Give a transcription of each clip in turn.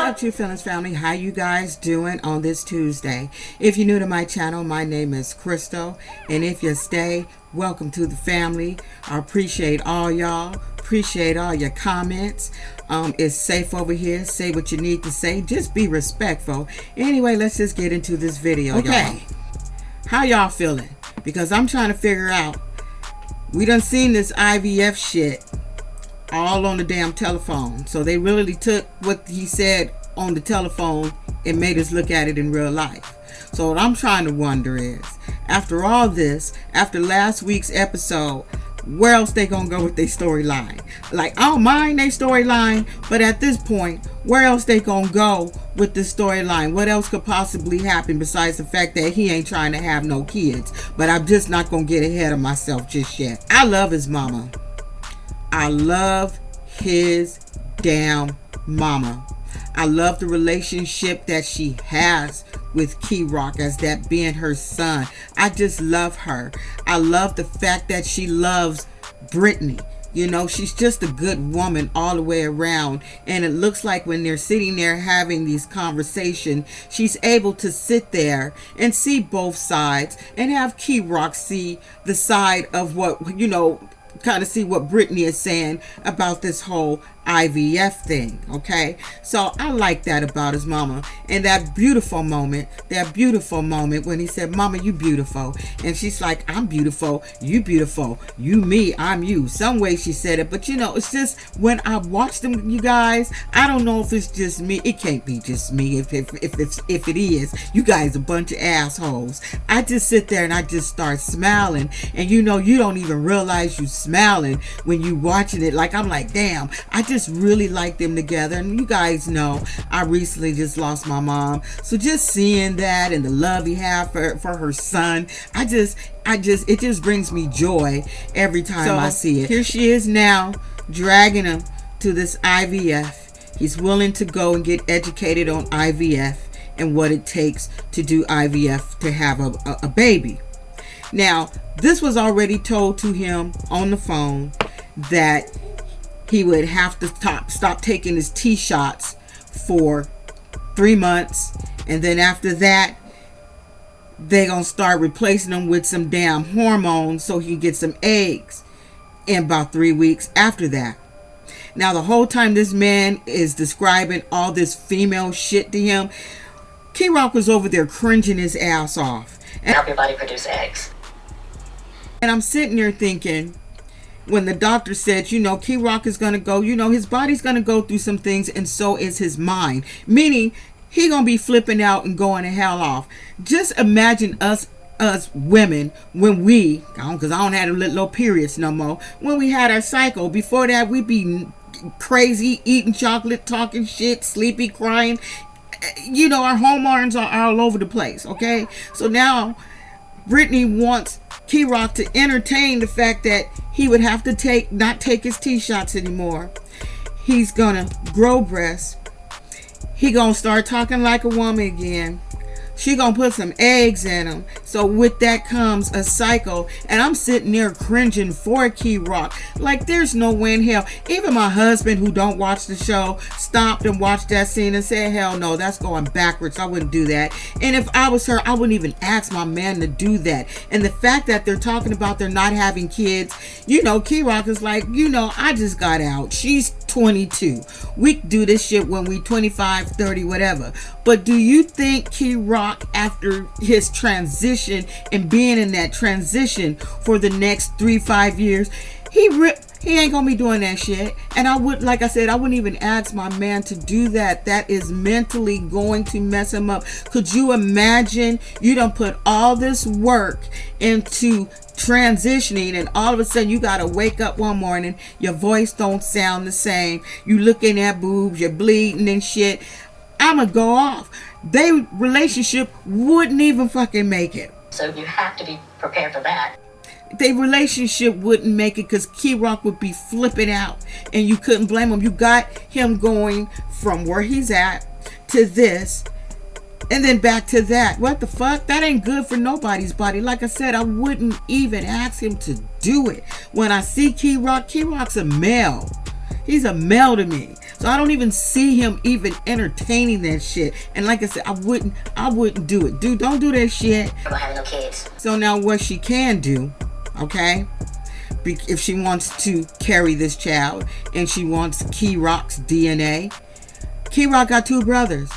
up, True Feelings family? How you guys doing on this Tuesday? If you're new to my channel, my name is Crystal, and if you stay, welcome to the family. I appreciate all y'all. Appreciate all your comments. It's safe over here. Say what you need to say. Just be respectful. Anyway, let's just get into this video, okay. How y'all feeling? Because I'm trying to figure out. We done seen this IVF shit all on the damn telephone. So they really took what he said on the telephone and made us look at it in real life. So what I'm trying to wonder is, after all this, after last week's episode, where else they gonna go with their storyline? Like, I don't mind their storyline, but at this point, where else they gonna go with the storyline? What else could possibly happen besides the fact that he ain't trying to have no kids? But I'm just not gonna get ahead of myself just yet. I love his mama. I love his damn mama. I love the relationship that she has with KEROK as that being her son. I just love her. I love the fact that she loves BRITTNEY. You know, she's just a good woman all the way around. And it looks like when they're sitting there having these conversations, she's able to sit there and see both sides and have KEROK see the side of what, you know, kind of see what BRITTNEY is saying about this whole IVF thing, okay? So I like that about his mama. And that beautiful moment when he said, "Mama, you beautiful." And she's like, "I'm beautiful, you beautiful, you me, I'm you." Some way she said it, but you know, it's just when I watch them, you guys, I don't know if it's just me. It can't be just me. If it is, you guys a bunch of assholes. I just sit there and I just start smiling, and you know, you don't even realize you smiling when you watching it. Like, I'm like, damn, I just really like them together. And you guys know I recently just lost my mom, so just seeing that and the love he had for her son, it just brings me joy every time I see it. Here she is now, dragging him to this IVF. He's willing to go and get educated on IVF and what it takes to do IVF to have a baby. Now, this was already told to him on the phone that he would have to stop taking his T-shots for 3 months. And then after that, they're going to start replacing them with some damn hormones so he can get some eggs in about 3 weeks after that. Now, the whole time this man is describing all this female shit to him, KEROK was over there cringing his ass off. And help your body produce eggs. And I'm sitting there thinking, when the doctor said, you know, KEROK is going to go, you know, his body's going to go through some things, and so is his mind. Meaning, he going to be flipping out and going to hell off. Just imagine us women, when we, because I don't have little periods no more, when we had our cycle. Before that, we'd be crazy, eating chocolate, talking shit, sleepy, crying. You know, our hormones are all over the place, okay? So now, BRITTNEY wants KEROK to entertain the fact that he would have to not take his T-shots anymore. He's gonna grow breasts. He gonna start talking like a woman again. She gonna put some eggs in him. So with that comes a cycle. And I'm sitting there cringing for KEROK. Like, there's no way in hell. Even my husband, who don't watch the show, stopped and watched that scene and said, hell no, that's going backwards. I wouldn't do that. And if I was her, I wouldn't even ask my man to do that. And the fact that they're talking about they're not having kids, you know, KEROK is like, you know, I just got out. She's 22. We do this shit when we 25, 30, whatever. But do you think KEROK, after his transition and being in that transition for the next 3-5 years, he ain't gonna be doing that shit? And I would, like I said, I wouldn't even ask my man to do that. That is mentally going to mess him up. Could you imagine? You done put all this work into transitioning, and all of a sudden you gotta wake up one morning, your voice don't sound the same, you looking at boobs, you're bleeding and shit. I'ma go off. Their relationship wouldn't even fucking make it. So you have to be prepared for that. Their relationship wouldn't make it, because KEROK would be flipping out, and you couldn't blame him. You got him going from where he's at to this, and then back to that. What the fuck? That ain't good for nobody's body. Like I said, I wouldn't even ask him to do it. When I see KEROK's a male. He's a male to me. So I don't even see him even entertaining that shit. And like I said, I wouldn't do it. Dude, don't do that shit. I'm having no kids. So now what she can do, okay, if she wants to carry this child and she wants KEROK's DNA, KEROK got 2 brothers.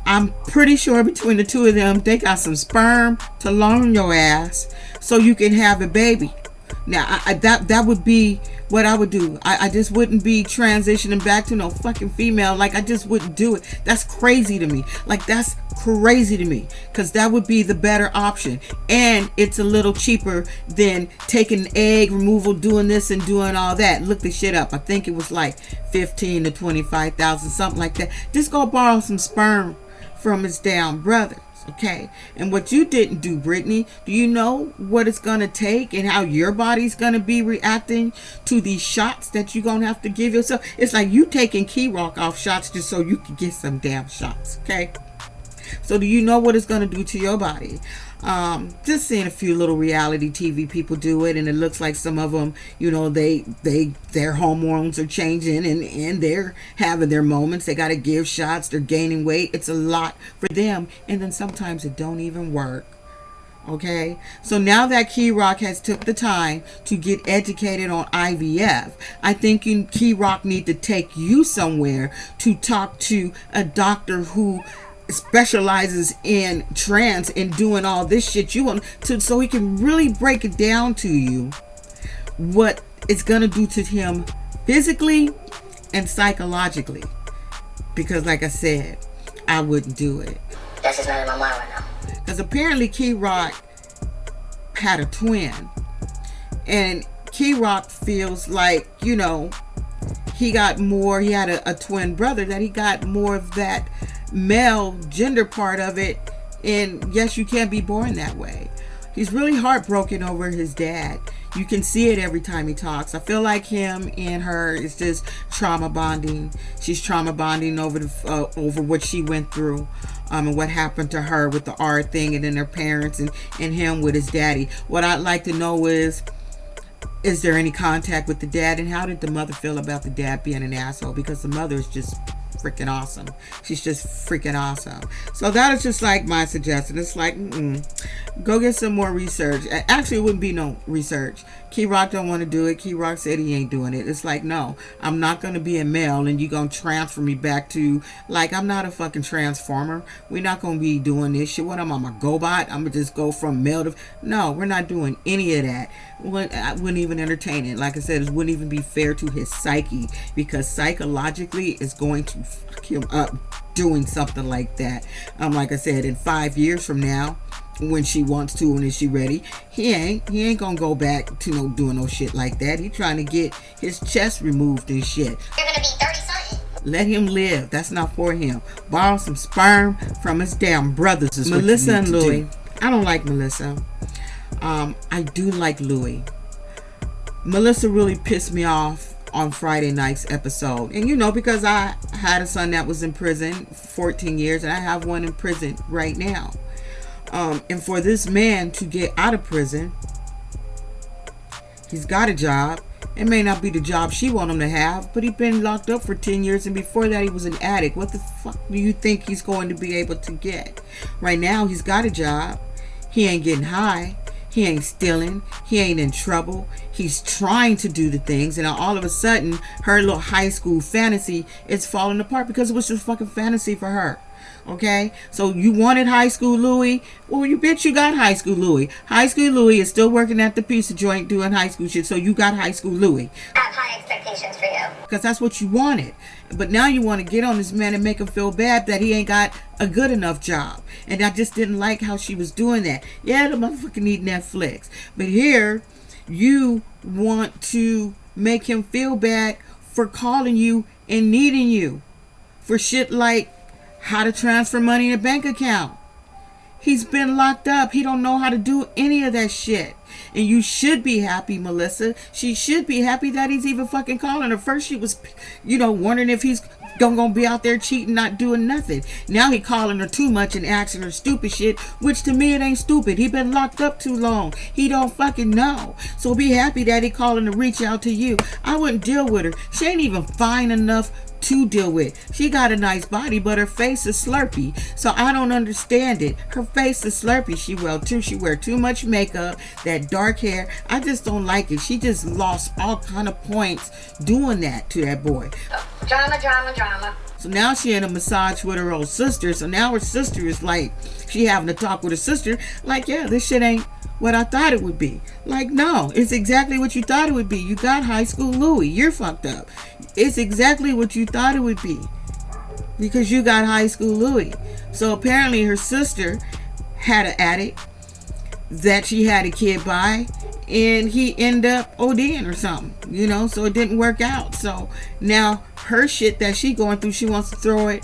I'm pretty sure between the 2 of them, they got some sperm to loan your ass so you can have a baby. Now, that would be what I would do. I just wouldn't be transitioning back to no fucking female. Like, I just wouldn't do it. That's crazy to me. Like, that's crazy to me. Because that would be the better option. And it's a little cheaper than taking egg removal, doing this and doing all that. Look the shit up. I think it was like 15 to 25,000, something like that. Just go borrow some sperm from his damn brothers. Okay, and what you didn't do, Brittney, do you know what it's going to take and how your body's going to be reacting to these shots that you're going to have to give yourself? It's like you taking KEROK off shots just so you can get some damn shots, okay? So do you know what it's going to do to your body? Just seeing a few little reality TV people do it, and it looks like some of them, you know, their hormones are changing and they're having their moments. They got to give shots. They're gaining weight. It's a lot for them, and then sometimes it don't even work. Okay, so now that KEROK has took the time to get educated on IVF, I think KEROK need to take you somewhere to talk to a doctor who specializes in trans and doing all this shit you want to, so he can really break it down to you what it's gonna do to him physically and psychologically. Because like I said, I wouldn't do it. That's just not in my mind right now. Because apparently KEROK had a twin, and KEROK feels like, you know, he had a twin brother, that he got more of that male gender part of it. And yes, you can't be born that way. He's really heartbroken over his dad. You can see it every time he talks. I feel like him and her is just trauma bonding. She's trauma bonding over what she went through, and what happened to her with the R thing, and then their parents, and him with his daddy. What I'd like to know is there any contact with the dad, and how did the mother feel about the dad being an asshole? Because the mother is just freaking awesome. She's just freaking awesome. So that is just like my suggestion. It's like, go get some more research. Actually, it wouldn't be no research. KEROK don't want to do it. KEROK said he ain't doing it. It's like, no, I'm not going to be a male and you going to transfer me back to, like, I'm not a fucking transformer. We're not going to be doing this shit. What, I'm a GoBot? I'm going to just go from male to... No, we're not doing any of that. I wouldn't even entertain it. Like I said, it wouldn't even be fair to his psyche, because psychologically it's going to fuck him up doing something like that. Like I said, in 5 years from now, when she wants to and is she ready, he ain't gonna go back to no doing no shit like that. He trying to get his chest removed and shit. You're gonna be 30-something. Let him live. That's not for him. Borrow some sperm from his damn brothers is Melissa and Louie. I don't like Melissa. I do like Louie. Melissa really pissed me off on Friday night's episode. And you know, because I had a son that was in prison 14 years, and I have one in prison right now. And for this man to get out of prison, he's got a job. It may not be the job she want him to have, but he's been locked up for 10 years, and before that he was an addict. What the fuck do you think he's going to be able to get? Right now he's got a job. He ain't getting high. He ain't stealing. He ain't in trouble. He's trying to do the things, and all of a sudden her little high school fantasy is falling apart, because it was just fucking fantasy for her. Okay, so you wanted high school Louie? Well, you bitch, you got high school Louie. High school Louie is still working at the pizza joint doing high school shit, so you got high school Louie. I have high expectations for you. Because that's what you wanted. But now you want to get on this man and make him feel bad that he ain't got a good enough job. And I just didn't like how she was doing that. Yeah, the motherfucker need Netflix. But here, you want to make him feel bad for calling you and needing you for shit like how to transfer money in a bank account. He's been locked up. He don't know how to do any of that shit. And you should be happy, Melissa. She should be happy that he's even fucking calling her. First she was, wondering if he's gonna be out there cheating, not doing nothing. Now he calling her too much and asking her stupid shit, which to me it ain't stupid. He been locked up too long. He don't fucking know. So be happy that he calling to reach out to you. I wouldn't deal with her. She ain't even fine enough to deal with. She got a nice body, but her face is slurpy. So I don't understand it. Her face is slurpy. She wear too much makeup, that dark hair. I just don't like it. She just lost all kind of points doing that to that boy. Drama, drama, drama. So now she in a massage with her old sister. So now her sister is like, she having to talk with her sister. Like, yeah, this shit ain't what I thought it would be. Like, no, it's exactly what you thought it would be. You got high school Louie. You're fucked up. It's exactly what you thought it would be. Because you got high school Louie. So apparently her sister had an addict that she had a kid by, and he ended up ODing or something, so it didn't work out. So now her shit that she going through, she wants to throw it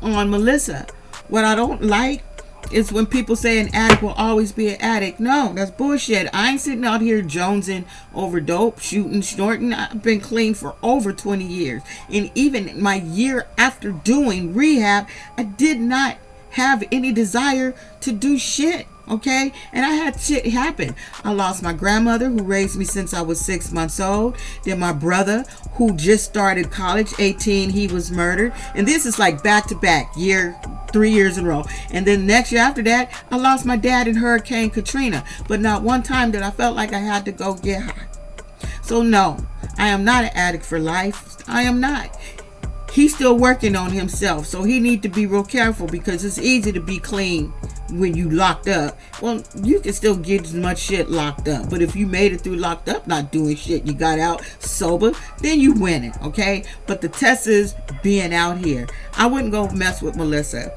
on Melissa. What I don't like is when people say an addict will always be an addict. No, that's bullshit. I ain't sitting out here jonesing over dope, shooting, snorting. I've been clean for over 20 years. And even my year after doing rehab, I did not have any desire to do shit. Okay, and I had shit happen. I lost my grandmother who raised me since I was 6 months old. Then my brother who just started college, 18, he was murdered. And this is like back to back, 3 years in a row. And then next year after that, I lost my dad in Hurricane Katrina. But not one time that I felt like I had to go get high. So no, I am not an addict for life. I am not. He's still working on himself, so he need to be real careful, because it's easy to be clean when you locked up. Well, you can still get as much shit locked up, but if you made it through locked up not doing shit, you got out sober, then you winning, okay? But the test is being out here. I wouldn't go mess with Melissa.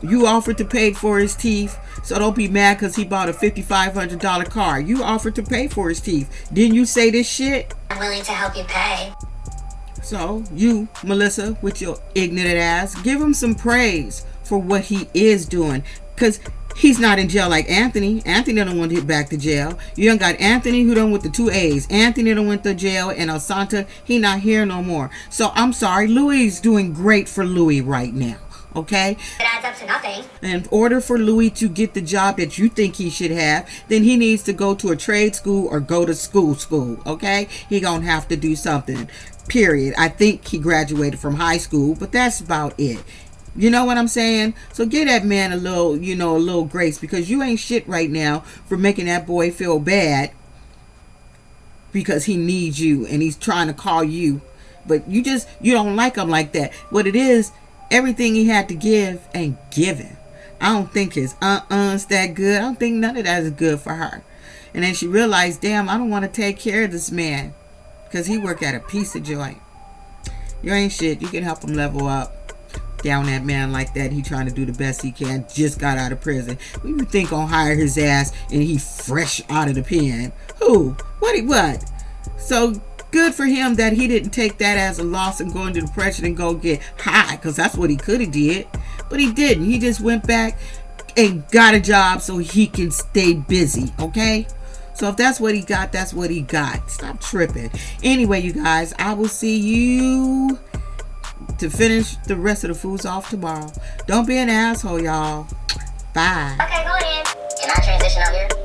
You offered to pay for his teeth, so don't be mad because he bought a $5,500 car. You offered to pay for his teeth. Didn't you say this shit? I'm willing to help you pay. So you, Melissa, with your ignorant ass, give him some praise for what he is doing, because he's not in jail like Anthony. Anthony don't want to hit back to jail. You done got Anthony who done with the 2 A's. Anthony done went to jail, and Asanta, he not here no more. So I'm sorry, Louie's doing great for Louie right now. Okay? It adds up to nothing. In order for Louie to get the job that you think he should have, then he needs to go to a trade school or go to school. Okay? He gonna have to do something. Period. I think he graduated from high school, but that's about it. You know what I'm saying? So give that man a little grace, because you ain't shit right now for making that boy feel bad because he needs you and he's trying to call you, but you don't like him like that. What it is, everything he had to give ain't given. I don't think his is that good. I don't think none of that is good for her. And then she realized, damn, I don't want to take care of this man, because he work at a pizza joint. You ain't shit. You can help him level up. Down that man like that. He trying to do the best he can. Just got out of prison. Who you think gonna hire his ass and he fresh out of the pen? Who? What? So good for him that he didn't take that as a loss and go into depression and go get high, because that's what he could have did. But he didn't. He just went back and got a job so he can stay busy. Okay? So if that's what he got, that's what he got. Stop tripping. Anyway, you guys, I will see you to finish the rest of the foods off tomorrow. Don't be an asshole, y'all. Bye. Okay, go ahead. Can I transition out here?